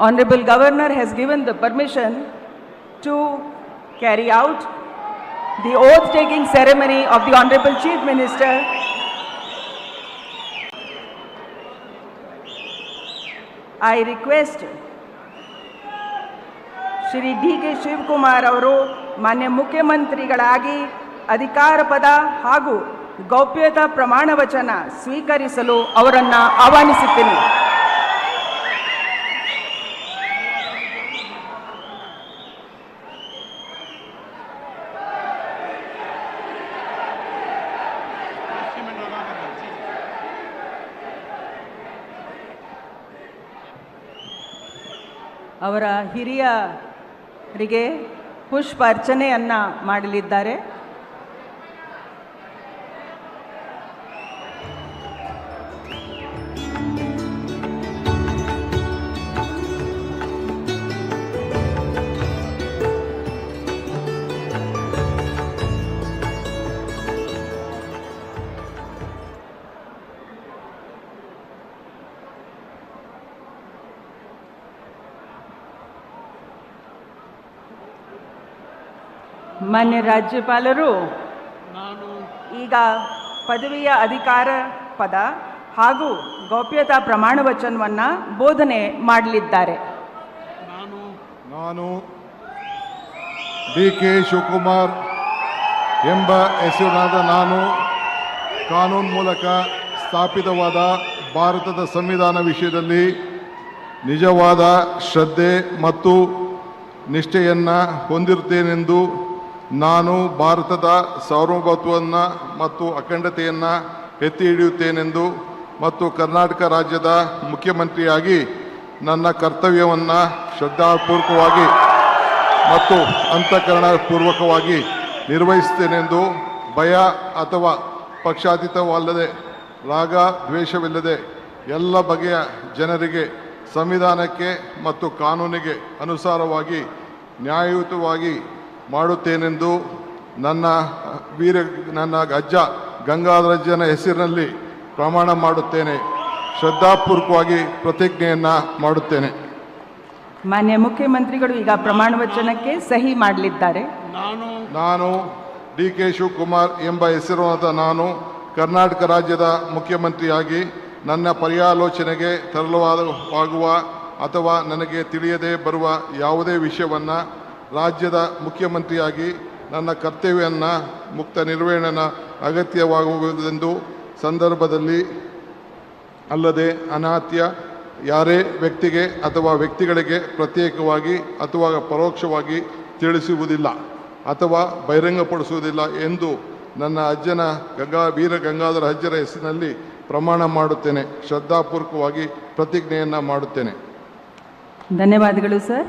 Honorable Governor has given the permission to carry out the oath-taking ceremony of the Honorable Chief Minister. I request Shri D.K. Shivkumar ಅವರು ಮಾನ್ಯ ಮುಖ್ಯಮಂತ್ರಿಗಳಾಗಿ ಅಧಿಕಾರ ಪದ ಹಾಗೂ ಗೌಪ್ಯತಾ ಪ್ರಮಾಣ ವಚನ ಸ್ವೀಕರಿಸಲು ಅವರನ್ನು ಆಹ್ವಾನಿಸುತ್ತೇನೆ. ಅವರ ಹಿರಿಯರಿಗೆ ಪುಷ್ಪ ಅರ್ಚನೆಯನ್ನು ಮಾಡಲಿದ್ದಾರೆ. ಮಾನ್ಯ ರಾಜ್ಯಪಾಲರು ಈಗ ಪದವಿಯ ಅಧಿಕಾರ ಪದ ಹಾಗೂ ಗೌಪ್ಯತಾ ಪ್ರಮಾಣ ವಚನವನ್ನು ಬೋಧನೆ ಮಾಡಲಿದ್ದಾರೆ. ನಾನು ಡಿ.ಕೆ. ಶಿವಕುಮಾರ್ ಎಂಬ ಹೆಸರಿನಾದ ನಾನು ಕಾನೂನು ಮೂಲಕ ಸ್ಥಾಪಿತವಾದ ಭಾರತದ ಸಂವಿಧಾನ ವಿಷಯದಲ್ಲಿ ನಿಜವಾದ ಶ್ರದ್ಧೆ ಮತ್ತು ನಿಷ್ಠೆಯನ್ನು ಹೊಂದಿರುತ್ತೇನೆಂದು ನಾನು ಭಾರತದ ಸಾರ್ವಭೌಮತ್ವವನ್ನು ಮತ್ತು ಅಖಂಡತೆಯನ್ನು ಎತ್ತಿ ಹಿಡಿಯುತ್ತೇನೆಂದು ಮತ್ತು ಕರ್ನಾಟಕ ರಾಜ್ಯದ ಮುಖ್ಯಮಂತ್ರಿಯಾಗಿ ನನ್ನ ಕರ್ತವ್ಯವನ್ನು ಶ್ರದ್ಧಾಪೂರ್ವಕವಾಗಿ ಮತ್ತು ಅಂತಃಕರಣಪೂರ್ವಕವಾಗಿ ನಿರ್ವಹಿಸುತ್ತೇನೆಂದು ಭಯ ಅಥವಾ ಪಕ್ಷಾತೀತವಲ್ಲದೆ ರಾಗ ದ್ವೇಷವಿಲ್ಲದೆ ಎಲ್ಲ ಬಗೆಯ ಜನರಿಗೆ ಸಂವಿಧಾನಕ್ಕೆ ಮತ್ತು ಕಾನೂನಿಗೆ ಅನುಸಾರವಾಗಿ ನ್ಯಾಯಯುತವಾಗಿ ಮಾಡುತ್ತೇನೆಂದು ನನ್ನ ಅಜ್ಜ ಗಂಗಾಧರಜ್ಜನ ಹೆಸರಿನಲ್ಲಿ ಪ್ರಮಾಣ ಮಾಡುತ್ತೇನೆ. ಶ್ರದ್ಧಾಪೂರ್ವಕವಾಗಿ ಪ್ರತಿಜ್ಞೆಯನ್ನು ಮಾಡುತ್ತೇನೆ. ಮಾನ್ಯ ಮುಖ್ಯಮಂತ್ರಿಗಳು ಈಗ ಪ್ರಮಾಣ ವಚನಕ್ಕೆ ಸಹಿ ಮಾಡಲಿದ್ದಾರೆ. ನಾನು ಡಿ.ಕೆ. ಶಿವಕುಮಾರ್ ಎಂಬ ಹೆಸರಾದ ನಾನು ಕರ್ನಾಟಕ ರಾಜ್ಯದ ಮುಖ್ಯಮಂತ್ರಿಯಾಗಿ ನನ್ನ ಪರ್ಯಾಲೋಚನೆಗೆ ತರಲಾಗುವ ಅಥವಾ ನನಗೆ ತಿಳಿಯದೇ ಬರುವ ಯಾವುದೇ ವಿಷಯವನ್ನು ರಾಜ್ಯದ ಮುಖ್ಯಮಂತ್ರಿಯಾಗಿ ನನ್ನ ಕರ್ತವ್ಯವನ್ನು ಮುಕ್ತ ನಿರ್ವಹಣೆಯ ಅಗತ್ಯವಾಗುವುದೆಂದು ಸಂದರ್ಭದಲ್ಲಿ ಅಲ್ಲದೆ ಅನಾತ್ಯ ಯಾರೇ ವ್ಯಕ್ತಿಗೆ ಅಥವಾ ವ್ಯಕ್ತಿಗಳಿಗೆ ಪ್ರತ್ಯೇಕವಾಗಿ ಅಥವಾ ಪರೋಕ್ಷವಾಗಿ ತಿಳಿಸುವುದಿಲ್ಲ ಅಥವಾ ಬಹಿರಂಗಪಡಿಸುವುದಿಲ್ಲ ಎಂದು ನನ್ನ ಅಜ್ಜನ ವೀರ ಗಂಗಾಧರ ಅಜ್ಜರ ಹೆಸರಿನಲ್ಲಿ ಪ್ರಮಾಣ ಮಾಡುತ್ತೇನೆ. ಶ್ರದ್ಧಾಪೂರ್ವಕವಾಗಿ ಪ್ರತಿಜ್ಞೆಯನ್ನು ಮಾಡುತ್ತೇನೆ. ಧನ್ಯವಾದಗಳು ಸರ್.